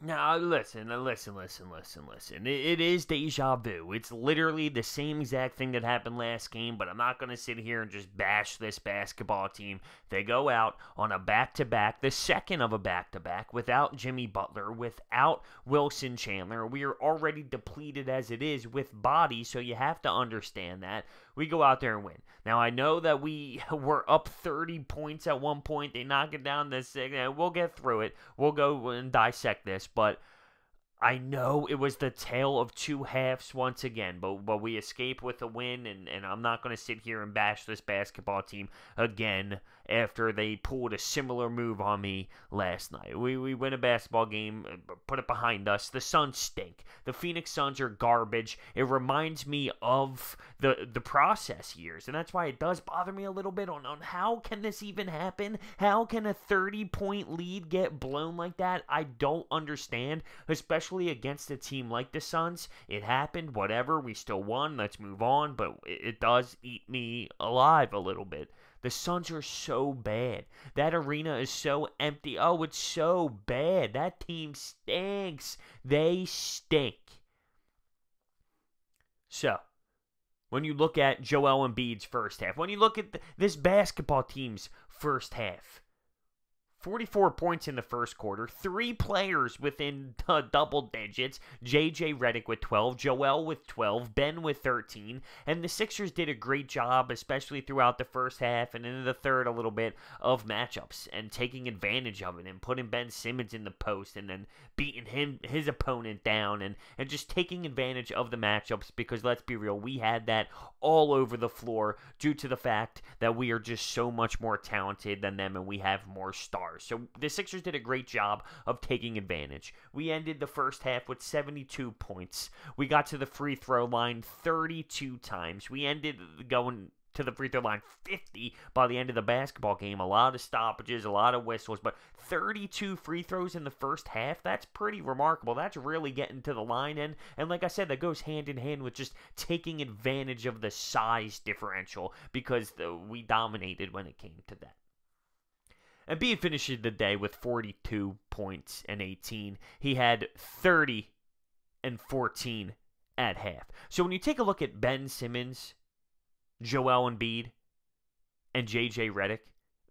Now, listen. It is deja vu. It's literally the same exact thing that happened last game, but I'm not going to sit here and just bash this basketball team. They go out on a back-to-back, the second of a back-to-back, without Jimmy Butler, without Wilson Chandler. We are already depleted as it is with body, so you have to understand that. We go out there and win. Now, I know that we were up 30 points at one point. They knock it down to 6. We'll get through it. We'll go and dissect this, but I know it was the tale of two halves once again, but we escape with a win, and I'm not going to sit here and bash this basketball team again after they pulled a similar move on me last night. We win a basketball game, put it behind us. The Suns stink. The Phoenix Suns are garbage. It reminds me of the process years, and that's why it does bother me a little bit on how can this even happen? How can a 30-point lead get blown like that? I don't understand, especially against a team like the Suns. It happened, whatever, we still won, let's move on, but it does eat me alive a little bit. The Suns are so bad. That arena is so empty. Oh, it's so bad. That team stinks. They stink. So, when you look at Joel Embiid's first half, when you look at this basketball team's first half, 44 points in the first quarter, 3 players within double digits, J.J. Redick with 12, Joel with 12, Ben with 13, and the Sixers did a great job, especially throughout the first half and into the third a little bit, of matchups and taking advantage of it and putting Ben Simmons in the post and then beating his opponent down and just taking advantage of the matchups because, let's be real, we had that all over the floor due to the fact that we are just so much more talented than them and we have more stars. So the Sixers did a great job of taking advantage. We ended the first half with 72 points. We got to the free throw line 32 times. We ended going to the free throw line 50 by the end of the basketball game. A lot of stoppages, a lot of whistles, but 32 free throws in the first half, that's pretty remarkable. That's really getting to the line. And like I said, that goes hand in hand with just taking advantage of the size differential because we dominated when it came to that. Embiid finishes the day with 42 points and 18. He had 30 and 14 at half. So when you take a look at Ben Simmons, Joel Embiid, and J.J. Redick,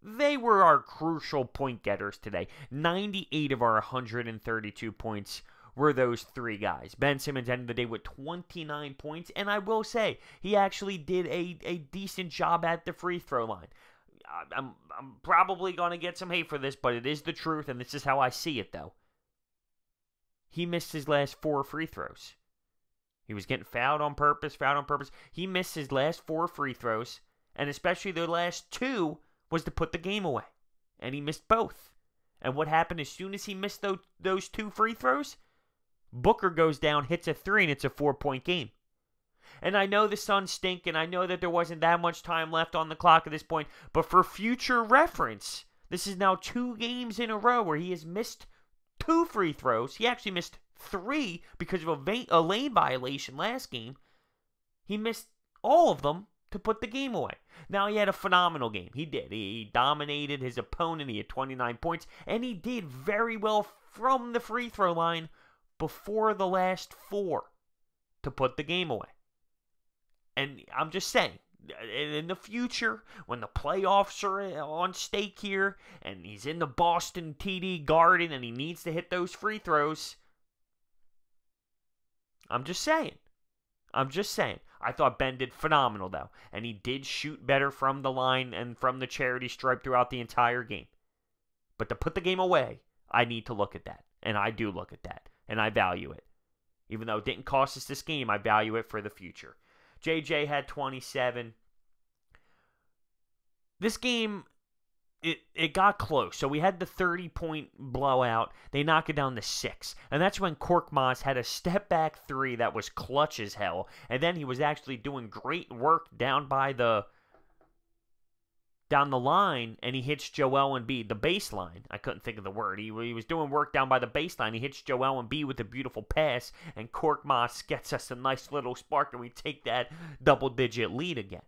they were our crucial point getters today. 98 of our 132 points were those 3 guys. Ben Simmons ended the day with 29 points, and I will say, he actually did a decent job at the free throw line. I'm probably going to get some hate for this, but it is the truth, and this is how I see it, though. He missed his last 4 free throws. He was getting fouled on purpose. He missed his last 4 free throws, and especially the last 2 was to put the game away, and he missed both. And what happened as soon as he missed those 2 free throws? Booker goes down, hits a 3, and it's a 4-point game. And I know the Suns stink, and I know that there wasn't that much time left on the clock at this point, but for future reference, this is now 2 games in a row where he has missed 2 free throws. He actually missed 3 because of a lane violation last game. He missed all of them to put the game away. Now, he had a phenomenal game. He did. He dominated his opponent. He had 29 points, and he did very well from the free throw line before the last 4 to put the game away. And I'm just saying, in the future, when the playoffs are on stake here, and he's in the Boston TD Garden, and he needs to hit those free throws, I'm just saying. I thought Ben did phenomenal, though, and he did shoot better from the line and from the charity stripe throughout the entire game. But to put the game away, I need to look at that, and I do look at that, and I value it. Even though it didn't cost us this game, I value it for the future. JJ had 27. This game, it got close. So we had the 30-point blowout. They knock it down to 6. And that's when Korkmaz had a step-back 3 that was clutch as hell. And then he was actually doing great work down the line, and he hits Joel Embiid, the baseline. I couldn't think of the word. He was doing work down by the baseline. He hits Joel Embiid with a beautiful pass, and Korkmaz gets us a nice little spark, and we take that double-digit lead again.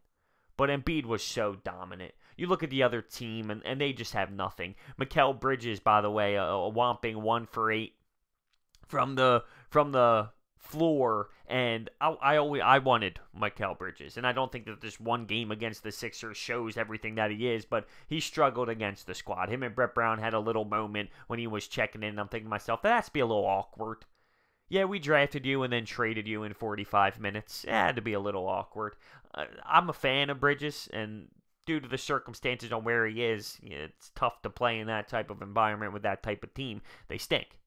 But Embiid was so dominant. You look at the other team, and they just have nothing. Mikal Bridges, by the way, a whopping 1 for 8. from the floor, and I wanted Mikal Bridges, and I don't think that this one game against the Sixers shows everything that he is, but he struggled against the squad. Him and Brett Brown had a little moment when he was checking in, and I'm thinking to myself, that has to be a little awkward. Yeah, we drafted you and then traded you in 45 minutes. It had to be a little awkward. I'm a fan of Bridges, and due to the circumstances on where he is, it's tough to play in that type of environment with that type of team. They stink.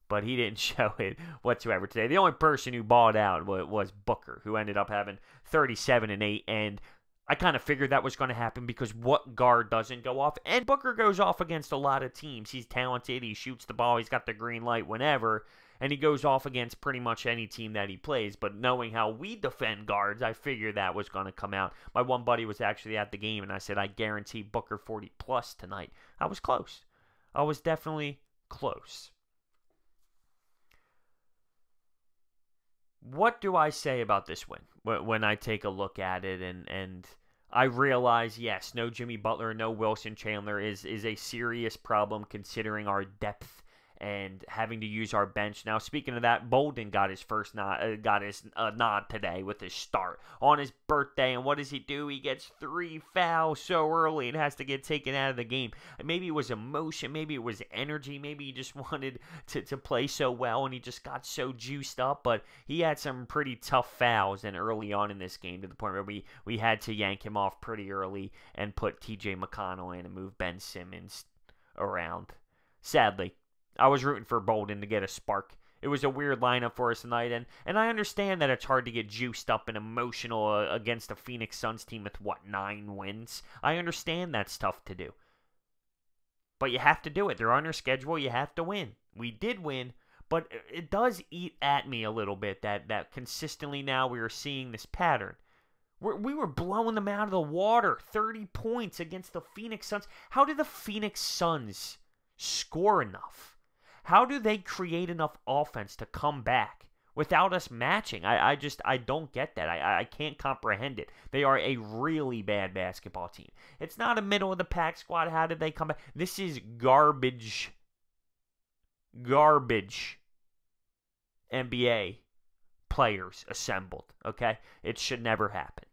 But he didn't show it whatsoever today. The only person who balled out was Booker, who ended up having 37 and 8, and I kind of figured that was going to happen because what guard doesn't go off? And Booker goes off against a lot of teams. He's talented. He shoots the ball. He's got the green light whenever. And he goes off against pretty much any team that he plays. But knowing how we defend guards, I figured that was going to come out. My one buddy was actually at the game, and I said, I guarantee Booker 40-plus tonight. I was close. I was definitely close. What do I say about this win when I take a look at it and I realize, yes, no Jimmy Butler, no Wilson Chandler is a serious problem considering our depth and having to use our bench. Now, speaking of that, Bolden got his first nod, nod today with his start on his birthday. And what does he do? He gets 3 fouls so early and has to get taken out of the game. Maybe it was emotion, maybe it was energy, maybe he just wanted to play so well and he just got so juiced up. But he had some pretty tough fouls and early on in this game to the point where we had to yank him off pretty early and put T.J. McConnell in and move Ben Simmons around. Sadly, I was rooting for Bolden to get a spark. It was a weird lineup for us tonight, and I understand that it's hard to get juiced up and emotional against a Phoenix Suns team with, 9 wins? I understand that's tough to do. But you have to do it. They're on their schedule. You have to win. We did win, but it does eat at me a little bit that consistently now we are seeing this pattern. We were blowing them out of the water. 30 points against the Phoenix Suns. How did the Phoenix Suns score enough? How do they create enough offense to come back without us matching? I don't get that. I can't comprehend it. They are a really bad basketball team. It's not a middle-of-the-pack squad. How did they come back? This is garbage NBA players assembled, okay? It should never happen.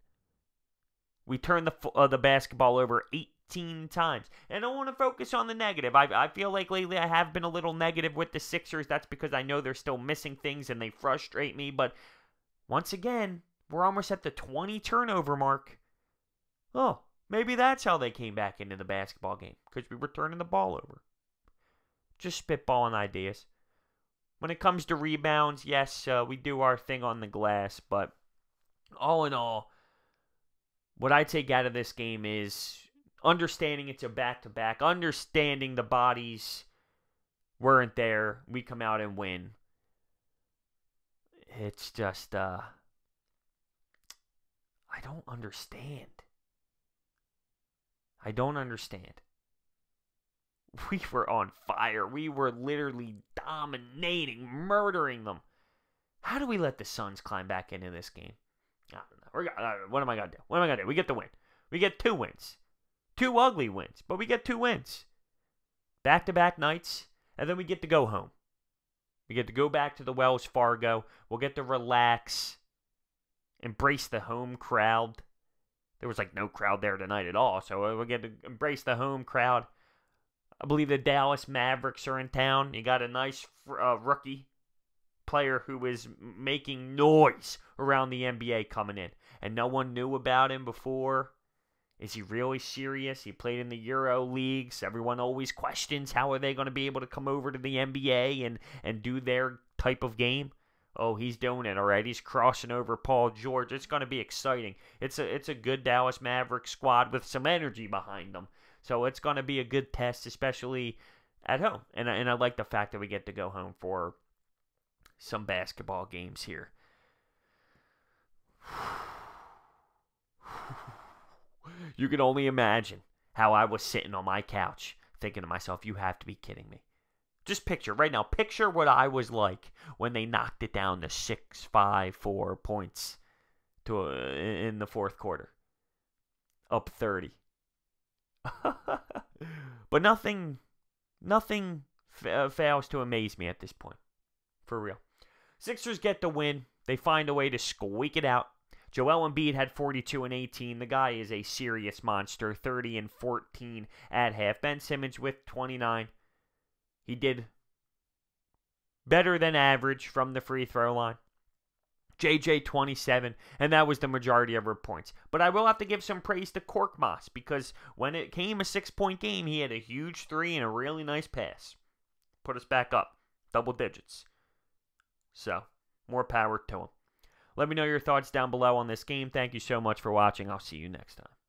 We turned the basketball over 18 times. And I don't want to focus on the negative. I feel like lately I have been a little negative with the Sixers. That's because I know they're still missing things and they frustrate me. But once again, we're almost at the 20 turnover mark. Oh, maybe that's how they came back into the basketball game. Because we were turning the ball over. Just spitballing ideas. When it comes to rebounds, yes, we do our thing on the glass. But all in all, what I take out of this game is understanding it's a back-to-back, understanding the bodies weren't there, we come out and win. It's just, I don't understand. I don't understand. We were on fire. We were literally dominating, murdering them. How do we let the Suns climb back into this game? I don't know. What am I going to do? What am I going to do? We get the win. We get 2 wins. 2 ugly wins, but we get 2 wins. Back-to-back nights, and then we get to go home. We get to go back to the Wells Fargo. We'll get to relax, embrace the home crowd. There was no crowd there tonight at all, so we'll get to embrace the home crowd. I believe the Dallas Mavericks are in town. You got a nice rookie player who is making noise around the NBA coming in, and no one knew about him before. Is he really serious? He played in the Euro leagues. Everyone always questions how are they going to be able to come over to the NBA and do their type of game. Oh, he's doing it, all right. He's crossing over Paul George. It's going to be exciting. It's a good Dallas Mavericks squad with some energy behind them. So it's going to be a good test, especially at home. And I like the fact that we get to go home for some basketball games here. You can only imagine how I was sitting on my couch thinking to myself, you have to be kidding me. Just picture what I was like when they knocked it down to 4 points in the fourth quarter. Up 30. But nothing fails to amaze me at this point. For real. Sixers get the win. They find a way to squeak it out. Joel Embiid had 42 and 18. The guy is a serious monster. 30 and 14 at half. Ben Simmons with 29. He did better than average from the free throw line. JJ 27, and that was the majority of her points. But I will have to give some praise to Korkmaz, because when it came a 6-point game, he had a huge 3 and a really nice pass. Put us back up. Double digits. So, more power to him. Let me know your thoughts down below on this game. Thank you so much for watching. I'll see you next time.